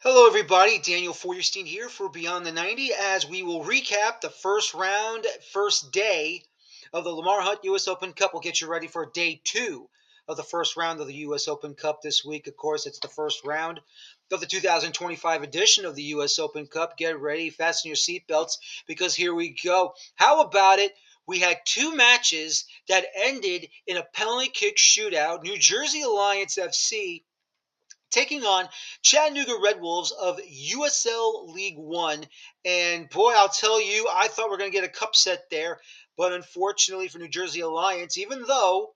Hello, everybody. Daniel Feuerstein here for Beyond the 90 as we will recap the first round, first day of the Lamar Hunt U.S. Open Cup. We'll get you ready for day two of the first round of the U.S. Open Cup this week. Of course, it's the first round of the 2025 edition of the U.S. Open Cup. Get ready, fasten your seatbelts, because here we go. How about it? We had two matches that ended in a penalty kick shootout. New Jersey Alliance FC taking on Chattanooga Red Wolves of USL League One. And boy, I'll tell you, I thought we were going to get a cup set there. But unfortunately for New Jersey Alliance, even though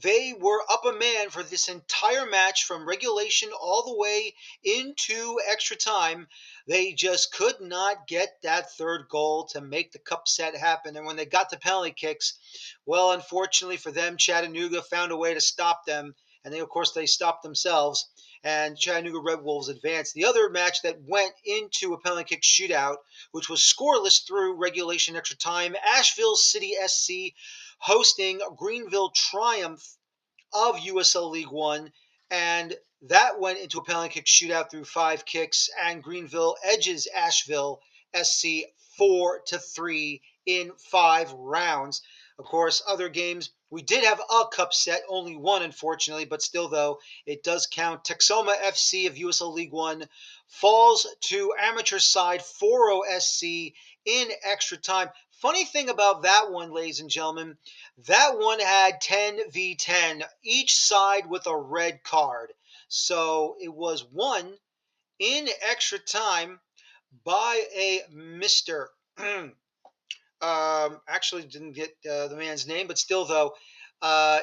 they were up a man for this entire match from regulation all the way into extra time, they just could not get that third goal to make the cup set happen. And when they got to penalty kicks, well, unfortunately for them, Chattanooga found a way to stop them. And they, of course, they stopped themselves. And Chattanooga Red Wolves advanced. The other match that went into a penalty kick shootout, which was scoreless through regulation extra time, Asheville City SC hosting Greenville Triumph of USL League One, and that went into a penalty kick shootout through 5 kicks, and Greenville edges Asheville SC 4-3 in 5 rounds. Of course, other games, we did have a cup set, only one unfortunately, but still though, it does count. Texoma FC of USL League One falls to amateur side 4-0 SC in extra time. Funny thing about that one, ladies and gentlemen, that one had 10v10, each side with a red card. So it was won in extra time by a Mr. Actually, didn't get the man's name, but still, though,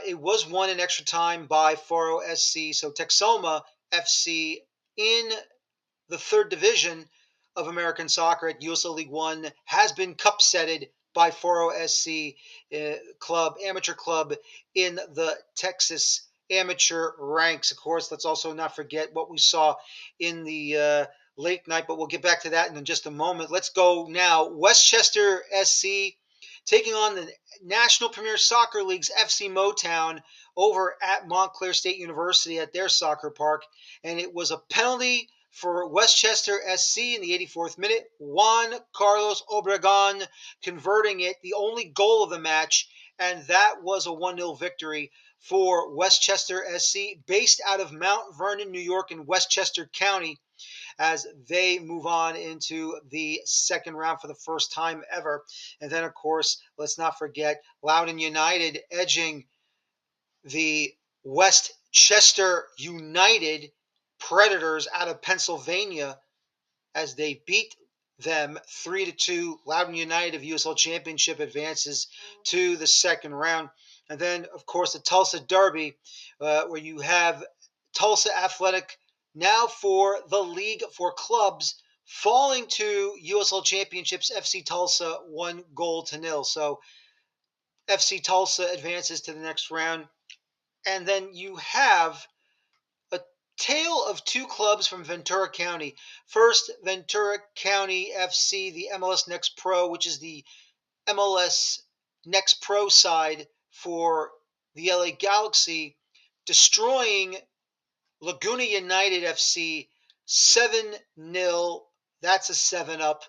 it was won in extra time by Foro SC. So Texoma FC in the third division of American soccer at USL League One has been cup setted by Foro SC club, amateur club in the Texas amateur ranks. Of course, let's also not forget what we saw in the late night, but we'll get back to that in just a moment. Let's go now. Westchester SC taking on the National Premier Soccer League's FC Motown over at Montclair State University at their soccer park, and it was a penalty for Westchester SC in the 84th minute. Juan Carlos Obregon converting it, the only goal of the match, and that was a 1-0 victory for Westchester SC, based out of Mount Vernon, New York, in Westchester County, as they move on into the second round for the first time ever. And then, of course, let's not forget Loudoun United edging the Westchester United Predators out of Pennsylvania as they beat them 3-2. Loudoun United of USL Championship advances to the second round. And then, of course, the Tulsa Derby, where you have Tulsa Athletic, now for the League for Clubs, falling to USL Championships FC Tulsa 1-0. So FC Tulsa advances to the next round. And then you have a tale of two clubs from Ventura County. First, Ventura County FC, the MLS Next Pro, which is the MLS Next Pro side for the LA Galaxy, destroying Laguna United FC 7-0. That's a 7-up.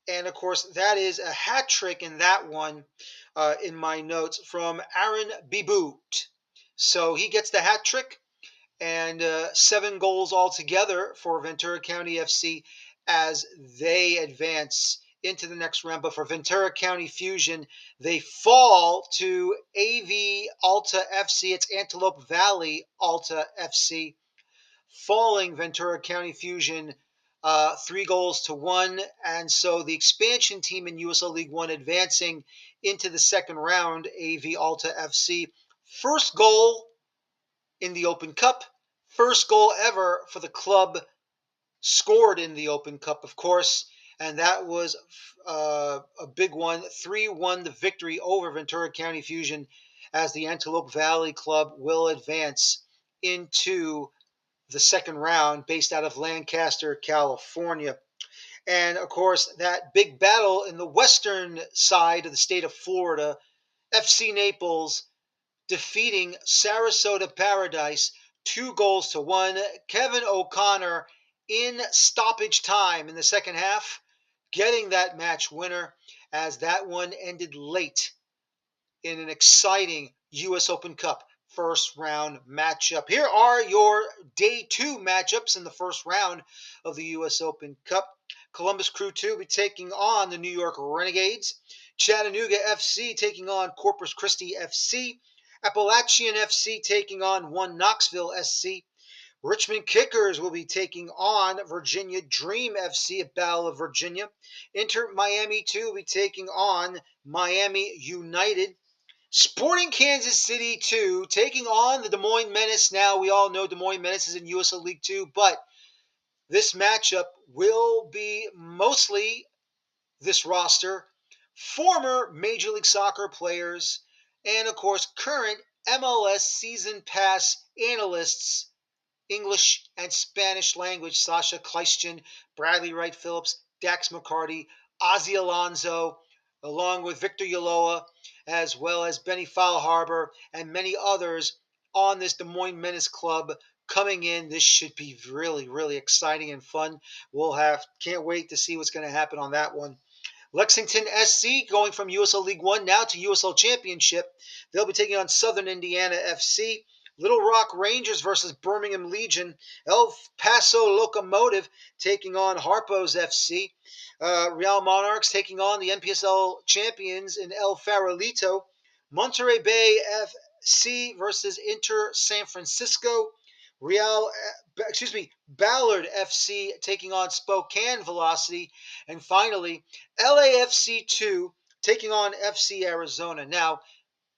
And of course, that is a hat trick in that one, in my notes, from Aaron Biboot. So he gets the hat trick, and 7 goals altogether for Ventura County FC as they advance into the next round. But for Ventura County Fusion, they fall to AV Alta FC. It's Antelope Valley Alta FC, falling Ventura County Fusion 3-1. And so the expansion team in USL League One advancing into the second round, AV Alta FC. First goal in the Open Cup, first goal ever for the club scored in the Open Cup, of course, and that was a big one. 3-1 the victory over Ventura County Fusion, as the Antelope Valley Club will advance into the second round, based out of Lancaster, California. And of course, that big battle in the western side of the state of Florida, FC Naples defeating Sarasota Paradise 2-1. Kevin O'Connor in stoppage time in the second half, getting that match winner as that one ended late in an exciting U.S. Open Cup first round matchup. Here are your day 2 matchups in the first round of the U.S. Open Cup. Columbus Crew 2 will be taking on the New York Renegades. Chattanooga FC taking on Corpus Christi FC. Appalachian FC taking on One Knoxville SC. Richmond Kickers will be taking on Virginia Dream FC at Battle of Virginia. Inter Miami 2 will be taking on Miami United. Sporting Kansas City 2 taking on the Des Moines Menace. Now, we all know Des Moines Menace is in USO League 2, but this matchup will be mostly this roster, former Major League Soccer players, and of course, current MLS season pass analysts, English and Spanish language, Sasha Kleistchen, Bradley Wright Phillips, Dax McCarty, Ozzy Alonso, along with Victor Yaloa, as well as Benny Fowlharbor, and many others on this Des Moines Menace Club coming in. This should be really, really exciting and fun. Can't wait to see what's going to happen on that one. Lexington SC going from USL League One now to USL Championship. They'll be taking on Southern Indiana FC. Little Rock Rangers versus Birmingham Legion. El Paso Locomotive taking on Harpo's FC. Real Monarchs taking on the NPSL champions in El Farolito. Monterey Bay FC versus Inter San Francisco. Ballard FC taking on Spokane Velocity. And finally, LAFC 2 taking on FC Arizona. Now,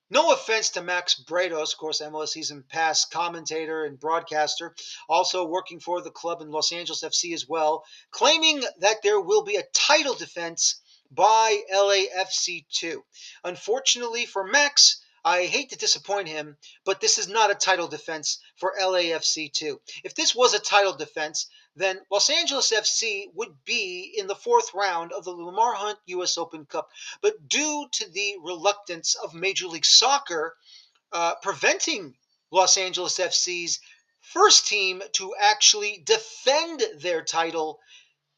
no offense to Max Bretos, of course, MLS season pass commentator and broadcaster, also working for the club in Los Angeles FC as well, claiming that there will be a title defense by LAFC 2. Unfortunately for Max, I hate to disappoint him, but this is not a title defense for LAFC 2. If this was a title defense, then Los Angeles FC would be in the fourth round of the Lamar Hunt U.S. Open Cup. But due to the reluctance of Major League Soccer preventing Los Angeles FC's first team to actually defend their title,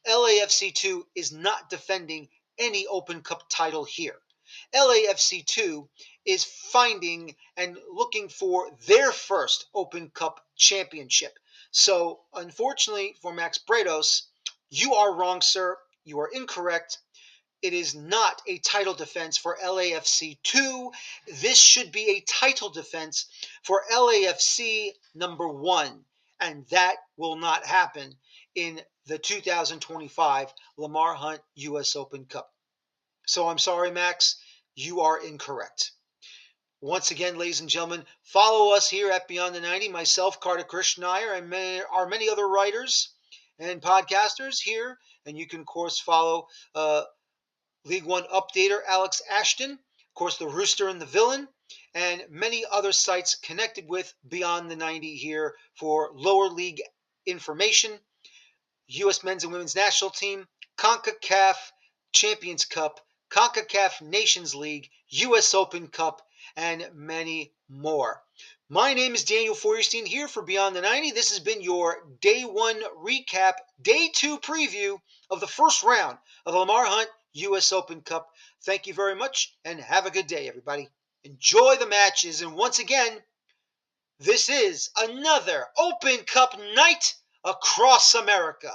LAFC 2 is not defending any Open Cup title here. LAFC 2 is finding and looking for their first Open Cup championship. So, unfortunately for Max Bretos, you are wrong, sir. You are incorrect. It is not a title defense for LAFC 2. This should be a title defense for LAFC number 1. And that will not happen in the 2025 Lamar Hunt U.S. Open Cup. So I'm sorry, Max. You are incorrect. Once again, ladies and gentlemen, follow us here at Beyond the 90. Myself, Carter Krishnaiyer, and many other writers and podcasters here. And you can, of course, follow League One updater Alex Ashton, of course, the Rooster and the Villain, and many other sites connected with Beyond the 90 here for lower league information, U.S. men's and women's national team, CONCACAF Champions Cup, CONCACAF Nations League, U.S. Open Cup, and many more. My name is Daniel Feuerstein here for Beyond the 90. This has been your Day 1 recap, Day 2 preview of the first round of the Lamar Hunt U.S. Open Cup. Thank you very much, and have a good day, everybody. Enjoy the matches, and once again, this is another Open Cup night across America.